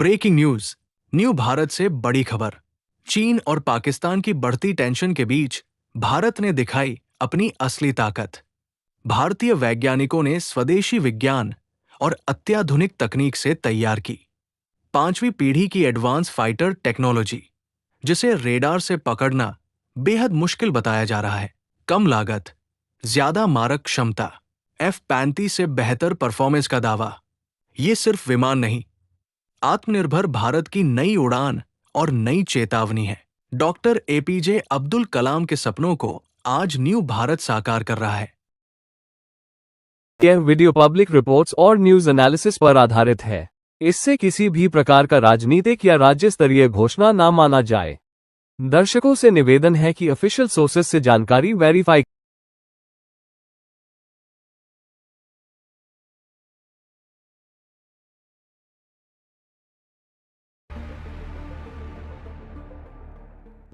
Breaking news. New Bharat से बड़ी खबर। चीन और पाकिस्तान की बढ़ती टेंशन के बीच भारत ने दिखाई अपनी असली ताकत। भारतीय वैज्ञानिकों ने स्वदेशी विज्ञान और अत्याधुनिक तकनीक से तैयार की 5वीं पीढ़ी की एडवांस फाइटर टेक्नोलॉजी, जिसे रेडार से पकड़ना बेहद मुश्किल बताया जा रहा है। कम लागत, ज्यादा मारक क्षमता, F-35 से बेहतर परफॉर्मेंस का दावा। ये सिर्फ विमान नहीं, आत्मनिर्भर भारत की नई उड़ान और नई चेतावनी है। डॉक्टर APJ अब्दुल कलाम के सपनों को आज न्यू भारत साकार कर रहा है। यह वीडियो पब्लिक रिपोर्ट्स और न्यूज एनालिसिस पर आधारित है। इससे किसी भी प्रकार का राजनीतिक या राज्य स्तरीय घोषणा ना माना जाए। दर्शकों से निवेदन है कि ऑफिशियल सोर्सेज से जानकारी वेरीफाई।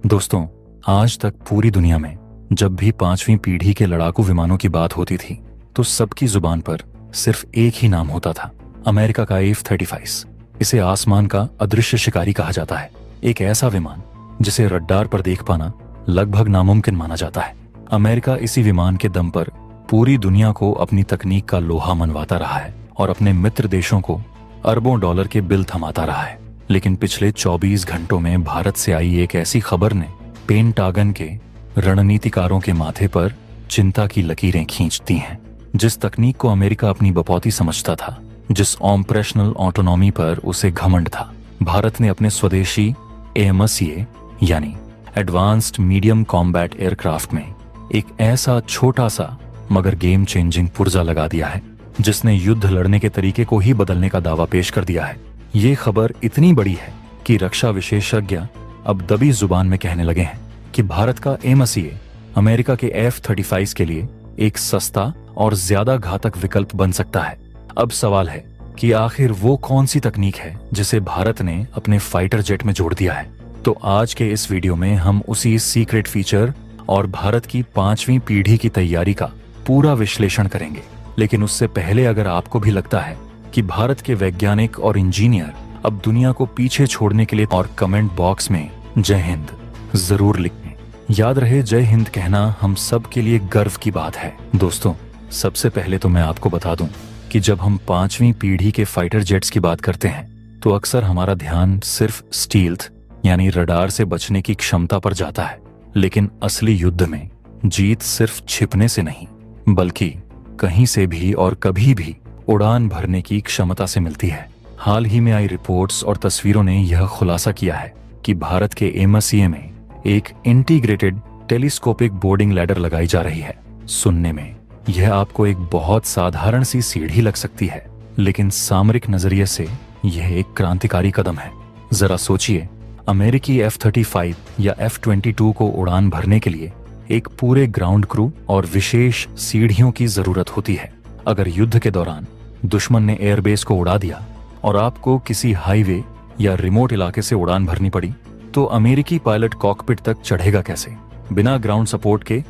दोस्तों, आज तक पूरी दुनिया में जब भी 5वीं पीढ़ी के लड़ाकू विमानों की बात होती थी तो सबकी जुबान पर सिर्फ एक ही नाम होता था, अमेरिका का F-35। इसे आसमान का अदृश्य शिकारी कहा जाता है। एक ऐसा विमान जिसे रडार पर देख पाना लगभग नामुमकिन माना जाता है। अमेरिका इसी विमान के दम पर पूरी दुनिया को अपनी तकनीक का लोहा मनवाता रहा है और अपने मित्र देशों को अरबों डॉलर के बिल थमाता रहा है। लेकिन पिछले 24 घंटों में भारत से आई एक ऐसी खबर ने पेंटागन के रणनीतिकारों के माथे पर चिंता की लकीरें खींच दी हैं। जिस तकनीक को अमेरिका अपनी बपौती समझता था, जिस ऑपरेशनल ऑटोनॉमी पर उसे घमंड था, भारत ने अपने स्वदेशी AMCA यानी एडवांस्ड मीडियम कॉम्बैट एयरक्राफ्ट में एक ऐसा छोटा सा मगर गेम चेंजिंग पुर्जा लगा दिया है जिसने युद्ध लड़ने के तरीके को ही बदलने का दावा पेश कर दिया है। ये खबर इतनी बड़ी है कि रक्षा विशेषज्ञ अब दबी जुबान में कहने लगे हैं कि भारत का AMCA अमेरिका के F-35 के लिए एक सस्ता और ज्यादा घातक विकल्प बन सकता है। अब सवाल है कि आखिर वो कौन सी तकनीक है जिसे भारत ने अपने फाइटर जेट में जोड़ दिया है। तो आज के इस वीडियो में हम उसी सीक्रेट फीचर और भारत की 5वीं पीढ़ी की तैयारी का पूरा विश्लेषण करेंगे। लेकिन उससे पहले अगर आपको भी लगता है कि भारत के वैज्ञानिक और इंजीनियर अब दुनिया को पीछे छोड़ने के लिए, और कमेंट बॉक्स में जय हिंद जरूर लिखें। याद रहे, जय हिंद कहना हम सब के लिए गर्व की बात है। दोस्तों, सबसे पहले तो मैं आपको बता दूं कि जब हम 5वीं पीढ़ी के फाइटर जेट्स की बात करते हैं तो अक्सर हमारा ध्यान सिर्फ स्टील्थ यानी रडार से बचने की क्षमता पर जाता है। लेकिन असली युद्ध में जीत सिर्फ छिपने से नहीं, बल्कि कहीं से भी और कभी भी उड़ान भरने की क्षमता से मिलती है। हाल ही में आई रिपोर्ट्स और तस्वीरों ने यह खुलासा किया है कि भारत के AMCA में एक इंटीग्रेटेड टेलीस्कोपिक बोर्डिंग लैडर लगाई जा रही है। सुनने में यह आपको एक बहुत साधारण सी सीढ़ी लग सकती है, लेकिन सामरिक नजरिए से यह एक क्रांतिकारी कदम है। जरा सोचिए, अमेरिकी F-35 या F-22 को उड़ान भरने के लिए एक पूरे ग्राउंड क्रू और विशेष सीढ़ियों की जरूरत होती है। अगर युद्ध के दौरान दुश्मन ने एयरबेस को उड़ा दिया और आपको किसी हाईवे या रिमोट इलाके से उड़ान भरनी पड़ी, तो अमेरिकी पायलट कॉकपिट तक चढ़ेगा कैसे? बिना ग्राउंड सपोर्ट के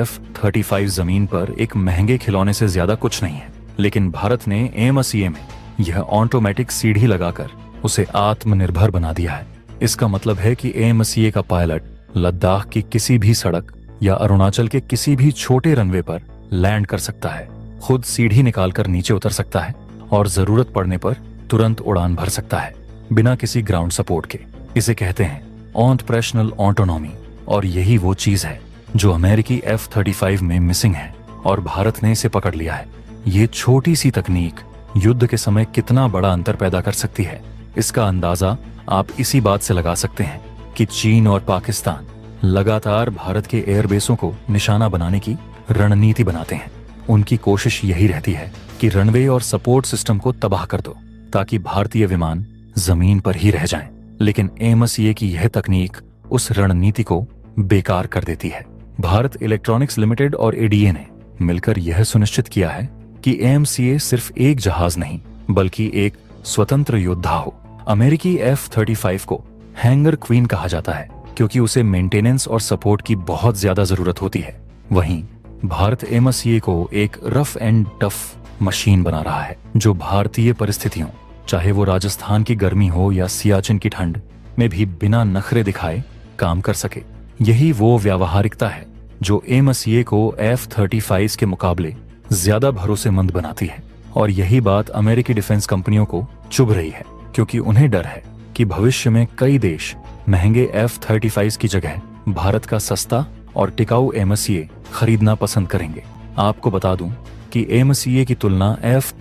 F-35 जमीन पर एक महंगे खिलौने से ज्यादा कुछ नहीं है। लेकिन भारत ने AMCA में यह ऑटोमेटिक सीढ़ी लगाकर उसे आत्मनिर्भर बना दिया है। इसका मतलब है कि AMCA का पायलट लद्दाख की किसी भी सड़क या अरुणाचल के किसी भी छोटे रनवे पर लैंड कर सकता है, खुद सीढ़ी निकालकर नीचे उतर सकता है और जरूरत पड़ने पर तुरंत उड़ान भर सकता है बिना किसी ग्राउंड सपोर्ट के। इसे कहते हैं ऑपरेशनल ऑटोनॉमी, और यही वो चीज है जो अमेरिकी F-35 में मिसिंग है और भारत ने इसे पकड़ लिया है। ये छोटी सी तकनीक युद्ध के समय कितना बड़ा अंतर पैदा कर सकती है, इसका अंदाजा आप इसी बात से लगा सकते हैं कि चीन और पाकिस्तान लगातार भारत के एयरबेसों को निशाना बनाने की रणनीति बनाते हैं। उनकी कोशिश यही रहती है कि रनवे और सपोर्ट सिस्टम को तबाह कर दो ताकि भारतीय विमान जमीन पर ही रह जाएं। लेकिन AMCA की यह तकनीक उस रणनीति को बेकार कर देती है। भारत इलेक्ट्रॉनिक्स लिमिटेड और ADA ने मिलकर यह सुनिश्चित किया है कि AMCA सिर्फ एक जहाज नहीं, बल्कि एक स्वतंत्र योद्धा हो। अमेरिकी F-35 को हैंगर क्वीन कहा जाता है क्योंकि उसे मेंटेनेंस और सपोर्ट की बहुत ज्यादा जरूरत होती है। वहीं भारत AMCA को एक रफ एंड टफ मशीन बना रहा है जो भारतीय परिस्थितियों, चाहे वो राजस्थान की गर्मी हो या सियाचिन की ठंड में भी बिना नखरे दिखाए काम कर सके। यही वो व्यावहारिकता है जो एमसीए को F-35 के मुकाबले ज्यादा भरोसेमंद बनाती है। और यही बात अमेरिकी डिफेंस कंपनियों को चुभ रही है, क्योंकि उन्हें डर है कि भविष्य में कई देश महंगे F-35 की जगह भारत का सस्ता और टिकाऊ एमसीए खरीदना पसंद करेंगे। आपको बता दूं कि एमसीए की तुलना F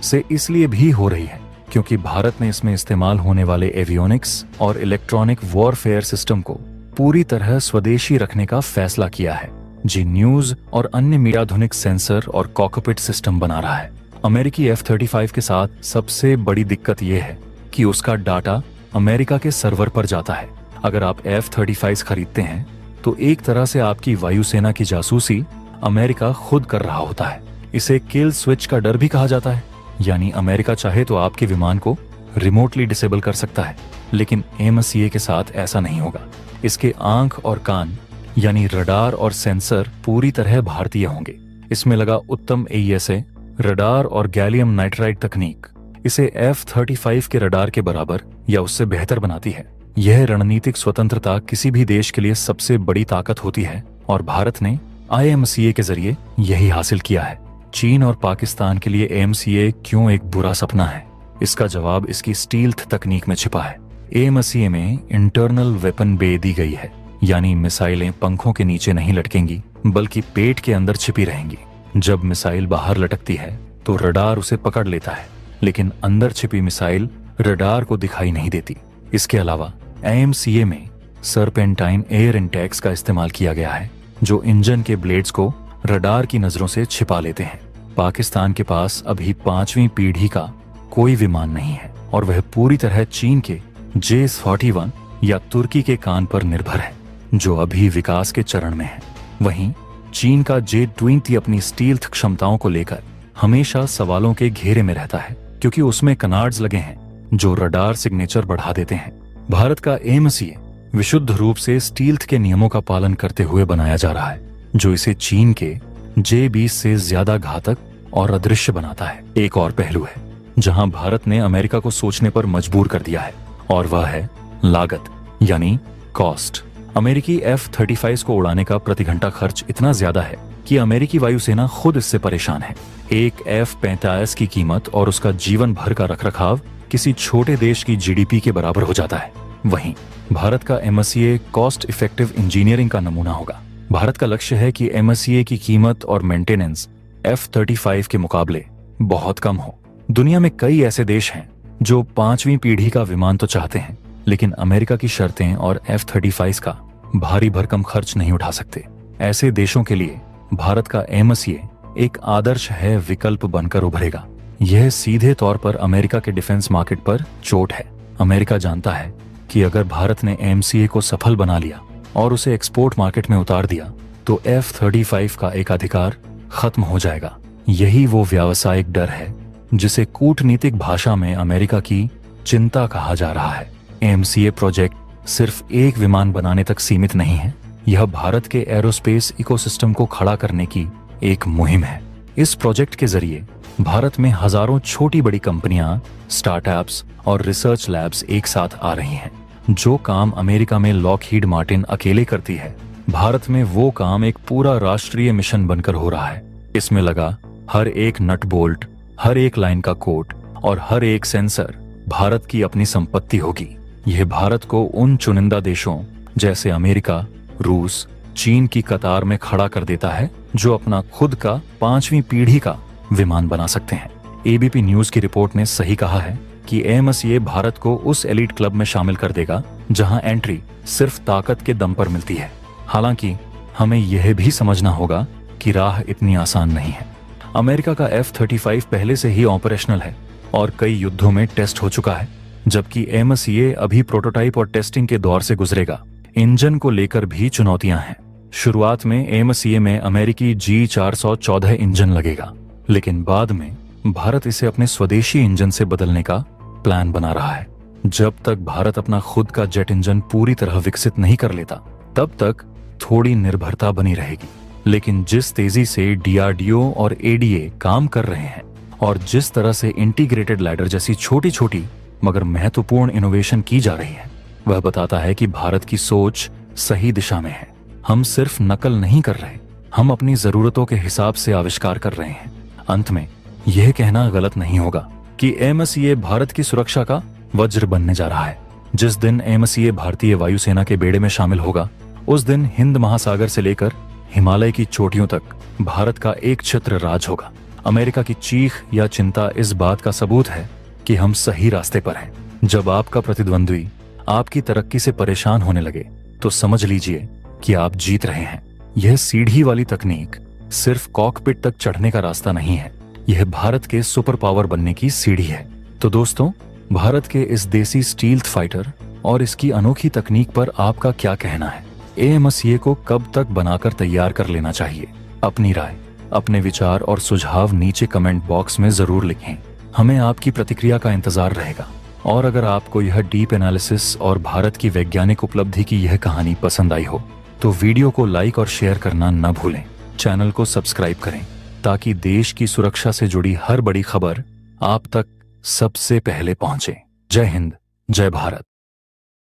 से इसलिए भी हो रही है क्योंकि भारत ने इसमें इस्तेमाल होने वाले एवियोनिक्स और इलेक्ट्रॉनिक वॉरफेयर सिस्टम को पूरी तरह स्वदेशी रखने का फैसला किया है। जी न्यूज और अन्य मीडिया आधुनिक सेंसर और कॉकपिट सिस्टम बना रहा है। अमेरिकी F-35 के साथ सबसे बड़ी दिक्कत यह है कि उसका डाटा अमेरिका के सर्वर पर जाता है। अगर आप F-35 खरीदते हैं तो एक तरह से आपकी वायुसेना की जासूसी अमेरिका खुद कर रहा होता है। इसे किल स्विच का डर भी कहा जाता है, यानी अमेरिका चाहे तो आपके विमान को रिमोटली डिसेबल कर सकता है, लेकिन एमसीए के साथ ऐसा नहीं होगा। इसके आंख और कान यानी रडार और सेंसर पूरी तरह भारतीय होंगे। इसमें लगा उत्तम AESA रडार और गैलियम नाइट्राइड तकनीक इसे F-35 के रडार के बराबर या उससे बेहतर बनाती है। यह रणनीतिक स्वतंत्रता किसी भी देश के लिए सबसे बड़ी ताकत होती है और भारत ने IMCA के जरिए यही हासिल किया है। चीन और पाकिस्तान के लिए AMCA क्यों एक बुरा सपना है, इसका जवाब इसकी स्टील्थ तकनीक में छिपा है। AMCA में इंटरनल वेपन बे दी गई है, यानी मिसाइलें पंखों के नीचे नहीं लटकेंगी बल्कि पेट के अंदर छिपी रहेंगी। जब मिसाइल बाहर लटकती है तो रडार उसे पकड़ लेता है, लेकिन अंदर छिपी मिसाइल रडार को दिखाई नहीं देती। इसके अलावा AMCA में सरपेंटाइन एयर इंटेक्स का इस्तेमाल किया गया है, जो इंजन के ब्लेड्स को रडार की नजरों से छिपा लेते हैं। पाकिस्तान के पास अभी 5वीं पीढ़ी का कोई विमान नहीं है और वह पूरी तरह चीन के J-41 या तुर्की के कान पर निर्भर है, जो अभी विकास के चरण में है। वहीं चीन का J-20 अपनी स्टील्थ क्षमताओं को लेकर हमेशा सवालों के घेरे में रहता है, क्योंकि उसमें कनार्ड्स लगे हैं जो रडार सिग्नेचर बढ़ा देते हैं। भारत का AMCA विशुद्ध रूप से स्टील्थ के नियमों का पालन करते हुए बनाया जा रहा है, जो इसे चीन के J-20 से ज्यादा घातक और अदृश्य बनाता है। एक और पहलू है जहां भारत ने अमेरिका को सोचने पर मजबूर कर दिया है, और वह है लागत यानी कॉस्ट। अमेरिकी F-35 को उड़ाने का प्रति घंटा खर्च इतना ज्यादा है कि अमेरिकी वायुसेना खुद इससे परेशान है। एक F-35 की कीमत और उसका जीवन भर का रखरखाव किसी छोटे देश की GDP के बराबर हो जाता है। वहीं भारत का MCA कॉस्ट इफेक्टिव इंजीनियरिंग का नमूना होगा। भारत का लक्ष्य है कि MCA की कीमत और मेंटेनेंस F-35 के मुकाबले बहुत कम हो। दुनिया में कई ऐसे देश हैं जो 5वीं पीढ़ी का विमान तो चाहते हैं, लेकिन अमेरिका की शर्तें और F-35 का भारी भरकम खर्च नहीं उठा सकते। ऐसे देशों के लिए भारत का MCA एक आदर्श है विकल्प बनकर उभरेगा। यह सीधे तौर पर अमेरिका के डिफेंस मार्केट पर चोट है। अमेरिका जानता है कि अगर भारत ने MCA को सफल बना लिया और उसे एक्सपोर्ट मार्केट में उतार दिया तो F-35 का एकाधिकार खत्म हो जाएगा। यही वो व्यावसायिक डर है जिसे कूटनीतिक भाषा में अमेरिका की चिंता कहा जा रहा है। MCA प्रोजेक्ट सिर्फ एक विमान बनाने तक सीमित नहीं है, यह भारत के एरोस्पेस इकोसिस्टम को खड़ा करने की एक मुहिम है। इस प्रोजेक्ट के जरिए भारत में हजारों छोटी बड़ी कंपनियां, स्टार्टअप्स और रिसर्च लैब्स एक साथ आ रही हैं। जो काम अमेरिका में लॉकहीड मार्टिन अकेले करती है, भारत में वो काम एक पूरा राष्ट्रीय मिशन बनकर हो रहा है। इसमें लगा हर एक नट बोल्ट, हर एक लाइन का कोड और हर एक सेंसर भारत की अपनी संपत्ति होगी। यह भारत को उन चुनिंदा देशों जैसे अमेरिका, रूस, चीन की कतार में खड़ा कर देता है जो अपना खुद का 5वीं पीढ़ी का विमान बना सकते हैं। ABP न्यूज की रिपोर्ट ने सही कहा है कि AMCA भारत को उस एलीट क्लब में शामिल कर देगा जहां एंट्री सिर्फ ताकत के दम पर मिलती है। हालांकि हमें यह भी समझना होगा कि राह इतनी आसान नहीं है। अमेरिका का F-35 पहले से ही ऑपरेशनल है और कई युद्धों में टेस्ट हो चुका है, जबकि MCA अभी प्रोटोटाइप और टेस्टिंग के दौर से गुजरेगा। इंजन को लेकर भी चुनौतियां हैं। शुरुआत में MCA में अमेरिकी G414 इंजन लगेगा, लेकिन बाद में भारत इसे अपने स्वदेशी इंजन से बदलने का प्लान बना रहा है। जब तक भारत अपना खुद का जेट इंजन पूरी तरह विकसित नहीं कर लेता, तब तक थोड़ी निर्भरता बनी रहेगी। लेकिन जिस तेजी से DRDO और ADA काम कर रहे हैं और जिस तरह से इंटीग्रेटेड लैडर जैसी छोटी छोटी मगर महत्वपूर्ण इनोवेशन की जा रही है, वह बताता है कि भारत की सोच सही दिशा में है। हम सिर्फ नकल नहीं कर रहे, हम अपनी जरूरतों के हिसाब से आविष्कार कर रहे हैं। अंत में यह कहना गलत नहीं होगा कि एमएसईए भारत की सुरक्षा का वज्र बनने जा रहा है। जिस दिन एमएसईए भारतीय वायुसेना के बेड़े में शामिल होगा, उस दिन हिंद महासागर से लेकर हिमालय की चोटियों तक भारत का एक छत्र राज होगा। अमेरिका की चीख या चिंता इस बात का सबूत है कि हम सही रास्ते पर हैं। जब आपका प्रतिद्वंद्वी आपकी तरक्की से परेशान होने लगे, तो समझ लीजिए कि आप जीत रहे हैं। यह सीढ़ी वाली तकनीक सिर्फ कॉकपिट तक चढ़ने का रास्ता नहीं है, यह भारत के सुपर पावर बनने की सीढ़ी है। तो दोस्तों, भारत के इस देसी स्टील्थ फाइटर और इसकी अनोखी तकनीक पर आपका क्या कहना है? एमएसईए को कब तक बनाकर तैयार कर लेना चाहिए? अपनी राय, अपने विचार और सुझाव नीचे कमेंट बॉक्स में जरूर लिखें। हमें आपकी प्रतिक्रिया का इंतजार रहेगा। और अगर आपको यह डीप एनालिसिस और भारत की वैज्ञानिक उपलब्धि की यह कहानी पसंद आई हो, तो वीडियो को लाइक और शेयर करना न भूलें। चैनल को सब्सक्राइब करें ताकि देश की सुरक्षा से जुड़ी हर बड़ी खबर आप तक सबसे पहले पहुंचे। जय हिंद, जय भारत।